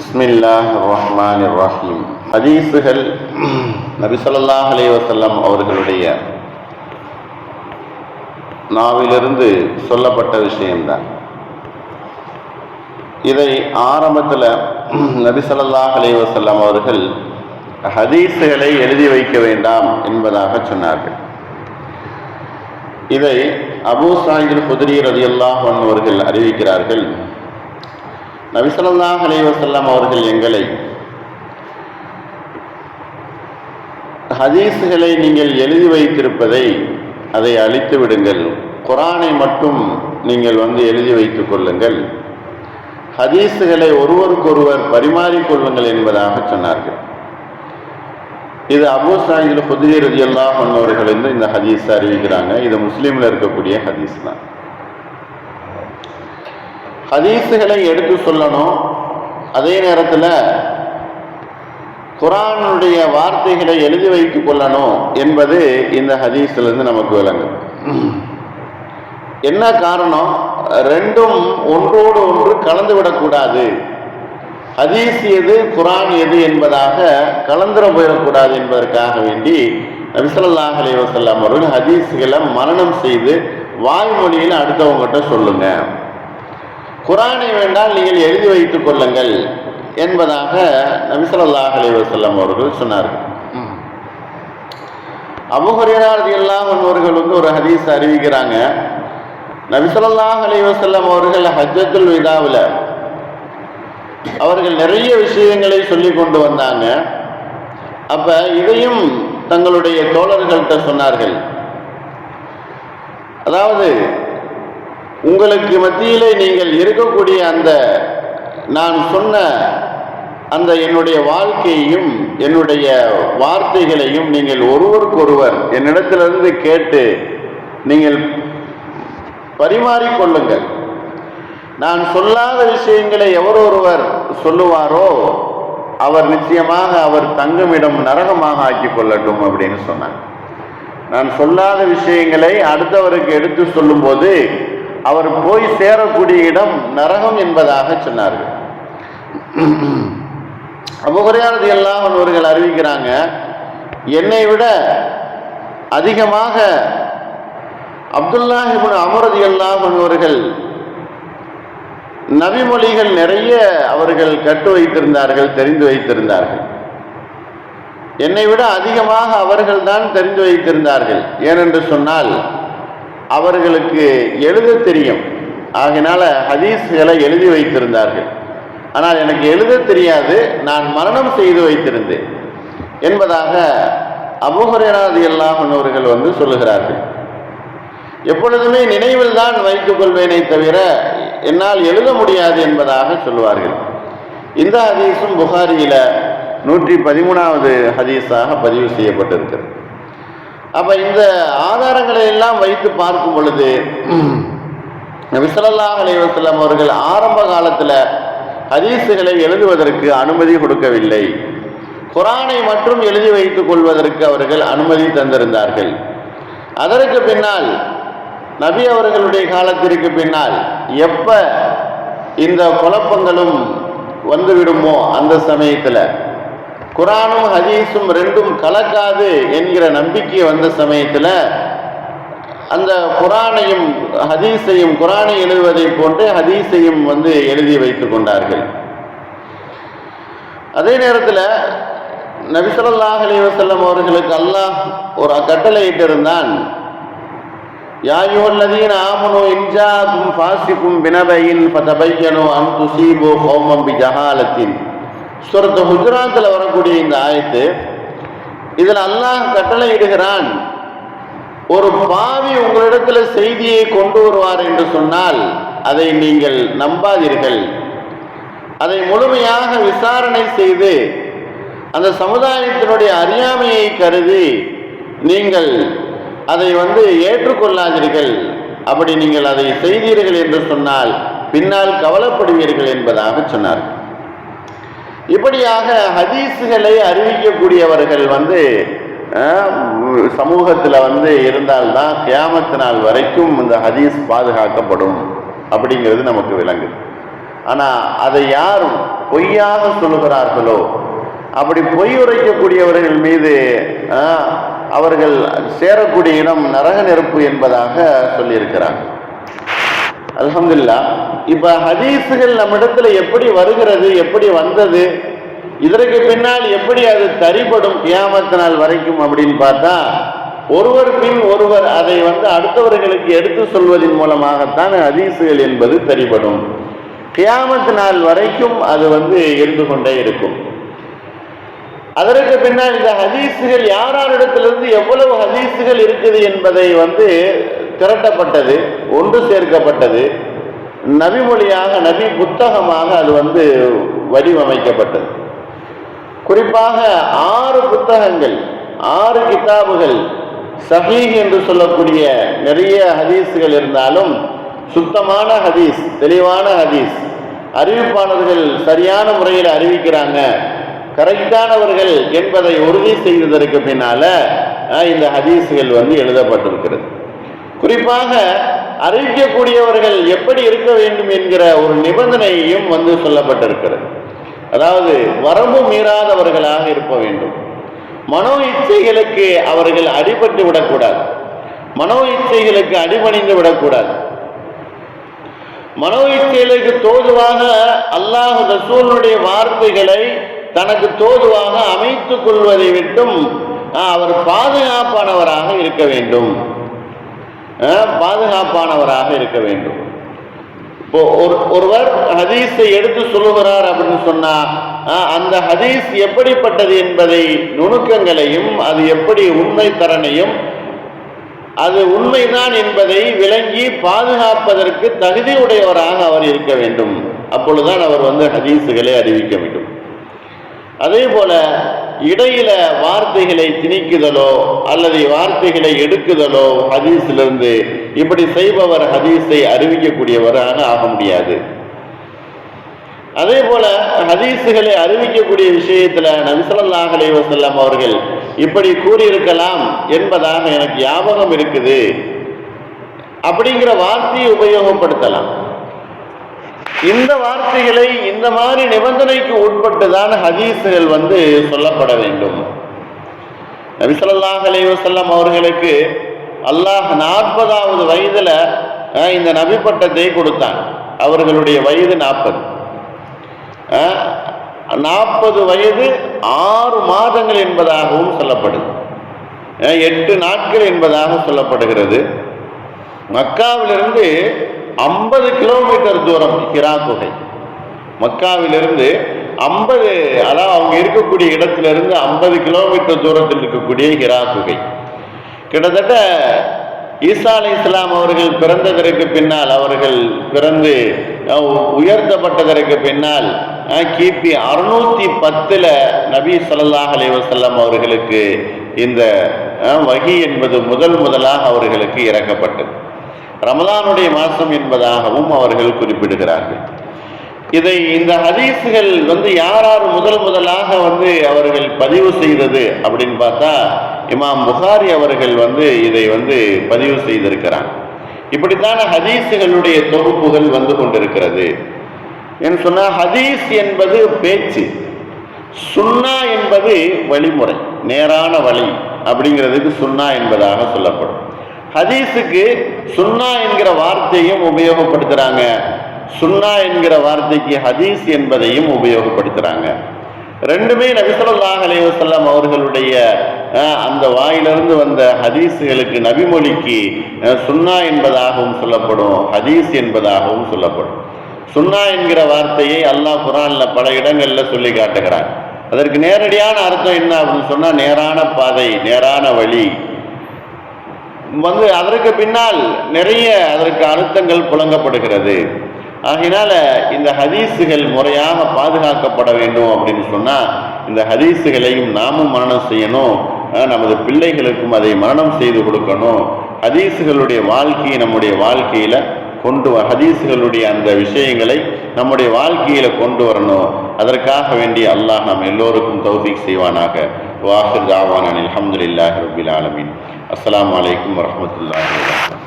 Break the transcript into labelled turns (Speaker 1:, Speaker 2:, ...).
Speaker 1: பிஸ்மில்லாஹ் ரஹ்மான் ரஹீம். ஹதீஸுகள் நபி ஸல்லல்லாஹு அலைஹி வஸல்லம் அவர்களுடைய நாவிலிருந்து சொல்லப்பட்ட விஷயம்தான். இதை ஆரம்பத்தில் நபி ஸல்லல்லாஹு அலைஹி வஸல்லம் அவர்கள் ஹதீஸுகளை எழுதி வைக்க வேண்டாம் என்பதாக சொன்னார்கள். இதை அபூ ஸஈத் அல்-குத்ரி ரலியல்லாஹு அன்ஹு அவர்கள் அறிவிக்கிறார்கள். நபி ஸல்லல்லாஹு அலைஹி வஸல்லம் அவர்கள் எங்களை ஹதீஸுகளை நீங்கள் எழுதி வைத்திருப்பதை அதை அழித்து விடுங்கள், குர்ஆனை மட்டும் நீங்கள் எழுதி வைத்துக் கொள்ளுங்கள், ஹதீஸுகளை ஒருவருக்கொருவர் பரிமாறிக்கொள்ளுங்கள் என்பதாக சொன்னார்கள். இது அபூ ஸஈத் அல்-குத்ரி ரலியல்லாஹு அன்ஹு அவர்கள் இந்த ஹதீஸ் அறிவிக்கிறாங்க. இது முஸ்லீமில் இருக்கக்கூடிய ஹதீஸ் தான். ஹதீஸுகளை எடுத்து சொல்லணும், அதே நேரத்தில் குர்ஆனுடைய வார்த்தைகளை எழுதி வைத்துக் கொள்ளணும் என்பது இந்த ஹதீஸிலிருந்து நமக்கு விளங்குது. என்ன காரணம்? ரெண்டும் ஒன்றோடு ஒன்று கலந்து விடக்கூடாது. ஹதீஸ் எது, குர்ஆன் எது என்பதாக கலந்துர போயிடக்கூடாது என்பதற்காக வேண்டி நபி ஸல்லல்லாஹு அலைஹி வஸல்லம் அவர்கள் ஹதீஸுகளை மனனம் செய்து வாய்மொழியில் அடுத்தவங்ககிட்ட சொல்லுங்க, குர்ஆனை வேண்டால் நீங்கள் எழுதி வைத்துக் கொள்ளுங்கள் என்பதாக நபி ஸல்லல்லாஹு அலைஹி வஸல்லம் அவர்கள் சொன்னார்கள். அபூ ஹுரைரா ரலியல்லாஹு அன்ஹு அவர்கள் ஒரு ஹதீஸ் அறிவிக்கிறாங்க. நபி ஸல்லல்லாஹு அலைஹி வஸல்லம் அவர்கள் ஹஜ்ஜத்துல் விதாவில் அவர்கள் நிறைய விஷயங்களை சொல்லி கொண்டு வந்தாங்க. அப்ப இதையும் தங்களுடைய தோழர்கள்ட்ட சொன்னார்கள். அதாவது உங்களுக்கு மத்தியிலே நீங்கள் இருக்கக்கூடிய அந்த நான் சொன்ன அந்த என்னுடைய வாழ்க்கையையும் என்னுடைய வார்த்தைகளையும் நீங்கள் ஒருவருக்கொருவர் என்னிடத்திலிருந்து கேட்டு நீங்கள் பரிமாறிக்கொள்ளுங்கள். நான் சொல்லாத விஷயங்களை எவரொருவர் சொல்லுவாரோ அவர் நிச்சயமாக அவர் தங்குமிடம் நரகமாக ஆக்கி கொள்ளட்டும் அப்படின்னு சொன்னாங்க. நான் சொல்லாத விஷயங்களை அடுத்தவருக்கு எடுத்து சொல்லும் போது அவர் போய் சேரக்கூடிய இடம் நரகம் என்பதாக சொன்னார்கள். அபூ ஹுரைரா ரலியல்லாஹு அன்ஹு அவர்கள் அறிவிக்கிறாங்க, என்னை விட அதிகமாக அப்துல்லாஹ் இப்னு அம்ர் ரலியல்லாஹு அன்ஹு அவர்கள் நபிமொழிகள் நிறைய அவர்கள் கற்று வைத்திருந்தார்கள், தெரிந்து வைத்திருந்தார்கள். என்னை விட அதிகமாக அவர்கள் தான் தெரிந்து வைத்திருந்தார்கள். ஏனென்று சொன்னால் அவர்களுக்கு எழுத தெரியும், ஆகினால ஹதீஸ்களை எழுதி வைத்திருந்தார்கள். ஆனால் எனக்கு எழுத தெரியாது, நான் மரணம் செய்து வைத்திருந்தேன் என்பதாக அபூ ஹுரைரா ரலியல்லாஹு அன்ஹு அவர்கள் சொல்லுகிறார்கள். எப்பொழுதுமே நினைவில் தான் வைத்துக் கொள்வேனே தவிர என்னால் எழுத முடியாது என்பதாக சொல்லுவார்கள். இந்த ஹதீஸும் புகாரியில 113வது ஹதீஸாக பதிவு செய்யப்பட்டிருக்கிறது. அப்ப இந்த ஆதாரங்களை எல்லாம் வைத்து பார்க்கும் பொழுது நபி ஸல்லல்லாஹு அலைஹி வஸல்லம் அவர்கள் ஆரம்ப காலத்தில் ஹதீஸுகளை எழுதுவதற்கு அனுமதி கொடுக்கவில்லை. குர்ஆனை மட்டும் எழுதி வைத்துக் கொள்வதற்கு அவர்கள் அனுமதி தந்திருந்தார்கள். அதற்கு பின்னால் நபி அவர்களுடைய காலத்திற்கு பின்னால் எப்ப இந்த குழப்பங்களும் வந்துவிடுமோ அந்த சமயத்தில் குர்ஆனும் ஹதீஸும் ரெண்டும் கலக்காது என்கிற நம்பிக்கை வந்த சமயத்தில் அந்த குர்ஆனையும் ஹதீஸையும், குர்ஆனை எழுதுவதை போன்று ஹதீஸையும் எழுதி வைத்துக் கொண்டார்கள். அதே நேரத்தில் நபி ஸல்லல்லாஹு அலைஹி வஸல்லம் அவர்களுக்கு அல்லாஹ் ஒரு கட்டளையிட்டு இருந்தான், யா அய்யுஹல்லதீன ஆமனூ இன் ஜாஅக்கும் ஃபாஸிகும் பினபையின் ஃபதபையனூ அன் துஸீபூ கௌமன் பிஜஹாலத்தின். சூரத்து ஹுஜராத்தில் வரக்கூடிய இந்த ஆயத்து, இதில் அல்லாஹ் கட்டளையிடுகிறான், ஒரு பாவி உங்களிடத்தில் செய்தியை கொண்டு வருவார் என்று சொன்னால் அதை நீங்கள் நம்பாதீர்கள். அதை முழுமையாக விசாரணை செய்து அந்த சமுதாயத்தினுடைய அறியாமையை கருதி நீங்கள் அதை ஏற்றுக்கொள்ளாதீர்கள். அப்படி நீங்கள் அதை செய்தீர்கள் என்று சொன்னால் பின்னால் கவலைப்படுவீர்கள் என்பதாக சொன்னார். இப்படியாக ஹதீஸுகளை அறிவிக்கக்கூடியவர்கள் சமூகத்தில் இருந்தால்தான் கியாமத் நாள் வரைக்கும் இந்த ஹதீஸ் பாதுகாக்கப்படும் அப்படிங்கிறது நமக்கு விளங்குது. ஆனால் அதை யாரும் பொய்யாக சொல்லுகிறார்களோ அப்படி பொய் உரைக்கக்கூடியவர்கள் மீது அவர்கள் சேரக்கூடிய இடம் நரக நெருப்பு என்பதாக சொல்லியிருக்கிறாங்க. அல்ஹம்துலில்லாஹ். இப்ப ஹதீஸுகள் நம்மிடத்துல எப்படி வருகிறது, எப்படி வந்தது, இதற்கு பின்னால் எப்படி அது தரிபடும் கியாமத் நாள் வரைக்கும் அப்படின்னு பார்த்தா, ஒருவர் பின் ஒருவர் அதை அடுத்தவர்களுக்கு எடுத்து சொல்வதன் மூலமாகத்தான் ஹதீஸுகள் என்பது தரிபடும். கியாமத் நாள் வரைக்கும் அது இருந்து கொண்டே இருக்கும். அதற்கு பின்னால் இந்த ஹதீஸுகள் யாரிடத்திலிருந்து எவ்வளவு ஹதீஸுகள் இருக்குது என்பதை திரட்டப்பட்டது, ஒன்று சேர்க்கப்பட்டது, நபிமொழியாக, நபி புத்தகமாக அது வடிவமைக்கப்பட்டது. குறிப்பாக 6 புத்தகங்கள், 6 கிதாபுகள், சஹீஹ் என்று சொல்லக்கூடிய நிறைய ஹதீஸுகள் இருந்தாலும் சுத்தமான ஹதீஸ், தெளிவான ஹதீஸ், அறிவிப்பாளர்கள் சரியான முறையில் அறிவிக்கிறாங்க, கரெக்டானவர்கள் என்பதை உறுதி செய்ததற்கு பின்னால இந்த ஹதீஸுகள் எழுதப்பட்டிருக்கிறது. குறிப்பாக அறிவிக்கக்கூடியவர்கள் எப்படி இருக்க வேண்டும் என்கிற ஒரு நிபந்தனையும் சொல்லப்பட்டிருக்கிறது. அதாவது வரம்பு மீறாதவர்களாக இருக்க வேண்டும். மனோ இச்சைகளுக்கு அவர்கள் அடிபட்டு விடக்கூடாது, மனோ இச்சைகளுக்கு அடிபணிந்து விடக்கூடாது. மனோ இச்சைகளுக்கு தோதுவாக அல்லாஹ் ரசூலுடைய வார்த்தைகளை தனக்கு தோதுவாக அமைத்துக் கொள்வதை விட்டும் அவர் பாதுகாப்பானவராக இருக்க வேண்டும், பாதுகாப்பானவராக இருக்க வேண்டும். இப்போ ஒருவர் ஹதீஸை எடுத்து சொல்லுகிறார் அப்படின்னு சொன்னா அந்த ஹதீஸ் எப்படிப்பட்டது என்பதை நுணுக்கங்களையும், அது எப்படி உண்மை தரனையும், அது உண்மைதான் என்பதை விளங்கி பாதுகாப்பதற்கு தகுதி உடையவராக அவர் இருக்க வேண்டும். அப்பொழுதுதான் அவர் ஹதீஸுகளை அறிவிக்க வேண்டும். அதே போல இடையில வார்த்தைகளை திணிக்குதலோ அல்லது வார்த்தைகளை எடுக்குதலோ ஹதீஸிலிருந்து இப்படி செய்பவர் ஹதீஸை அறிவிக்கக்கூடியவராக ஆக முடியாது. அதே போல ஹதீஸுகளை அறிவிக்கக்கூடிய விஷயத்துல நபி ஸல்லல்லாஹு அலைஹி வஸல்லம் அவர்கள் இப்படி கூறியிருக்கலாம் என்பதாக எனக்கு ஞாபகம் இருக்குது அப்படிங்கிற வார்த்தையை உபயோகப்படுத்தலாம். இந்த வார்த்தைகளை இந்த மாதிரி நிபந்தனைக்கு உட்பட்டுதான் ஹதீஸுகள் சொல்லப்பட வேண்டும். நபி ஸல்லல்லாஹு அலைஹி வஸல்லம் அவர்களுக்கு அல்லாஹ் 40வது வயதுல இந்த நபி பட்டத்தை கொடுத்தான். அவர்களுடைய வயது 40. 40 வயது 6 மாதங்கள் என்பதாகவும் சொல்லப்படுது, 8 நாட்கள் என்பதாக சொல்லப்படுகிறது. மக்காவிலிருந்து 50 கிலோமீட்டர் தூரம் ஹிரா குகை. மக்காவிலிருந்து 50, அதாவது அவங்க இருக்கக்கூடிய இடத்திலிருந்து 50 கிலோமீட்டர் தூரத்தில் இருக்கக்கூடிய ஹிரா குகை. கிட்டத்தட்ட ஈசா அலைஹிஸ்ஸலாம் அவர்கள் பிறந்ததற்கு பின்னால், அவர்கள் பிறந்து உயர்த்தப்பட்டதற்கு பின்னால் கிபி 610 நபி ஸல்லல்லாஹு அலைஹி வஸல்லம் அவர்களுக்கு இந்த வஹி என்பது முதலாக அவர்களுக்கு இறக்கப்பட்டது. ரமலானுடைய மாதம் என்பதாகவும் அவர்கள் குறிப்பிடுகிறார்கள். இதை இந்த ஹதீஸுகள் யார் முதலாக அவர்கள் பதிவு செய்தது அப்படின்னு பார்த்தா இமாம் புகாரி அவர்கள் இதை பதிவு செய்திருக்கிறாங்க. இப்படித்தான ஹதீஸுகளுடைய தொகுப்புகள் கொண்டிருக்கிறது. என்று சொன்னால் ஹதீஸ் என்பது பேச்சு, சுன்னா என்பது வழிமுறை, நேரான வழி அப்படிங்கிறதுக்கு சுன்னா என்பதாக சொல்லப்படும். ஹதீஸுக்கு சுன்னா என்கிற வார்த்தையும் உபயோகப்படுத்துறாங்க, சுன்னா என்கிற வார்த்தைக்கு ஹதீஸ் என்பதையும் உபயோகப்படுத்துறாங்க. ரெண்டுமே நபி ஸல்லல்லாஹு அலைஹி வஸல்லம் அவர்களுடைய அந்த வாயிலிருந்து வந்த ஹதீஸுகளுக்கு, நபிமொழிக்கு சுன்னா என்பதாகவும் சொல்லப்படும், ஹதீஸ் என்பதாகவும் சொல்லப்படும். சுன்னா என்கிற வார்த்தையை அல்லாஹ் குர்ஆன்ல பல இடங்கள்ல சொல்லி காட்டுகிறான். அதற்கு நேரடியான அர்த்தம் என்ன அப்படின்னு சொன்னா நேரான பாதை, நேரான வழி. அதற்கு பின்னால் நிறைய அதற்கு அர்த்தங்கள் புழங்கப்படுகிறது. ஆகினால இந்த ஹதீஸுகள் முறையாக பாதுகாக்கப்பட வேண்டும் அப்படின்னு சொன்னா இந்த ஹதீஸுகளையும் நாமும் மரணம் செய்யணும், நமது பிள்ளைகளுக்கும் அதை மரணம் செய்து கொடுக்கணும். ஹதீஸுகளுடைய வாழ்க்கையை நம்முடைய வாழ்க்கையில ஹதீஸுகளுடைய அந்த விஷயங்களை நம்முடைய வாழ்க்கையில கொண்டு வரணும். அதற்காக வேண்டி அல்லாஹ் நாம் எல்லோருக்கும் தௌஃபீக் செய்வானாக. வாஹிர் தாவானா அல்ஹம்துலில்லாஹி ரப்பில் ஆலமீன். அஸ்ஸலாமு அலைக்கும் வரஹ்மத்துல்லாஹி வபரகாத்துஹு.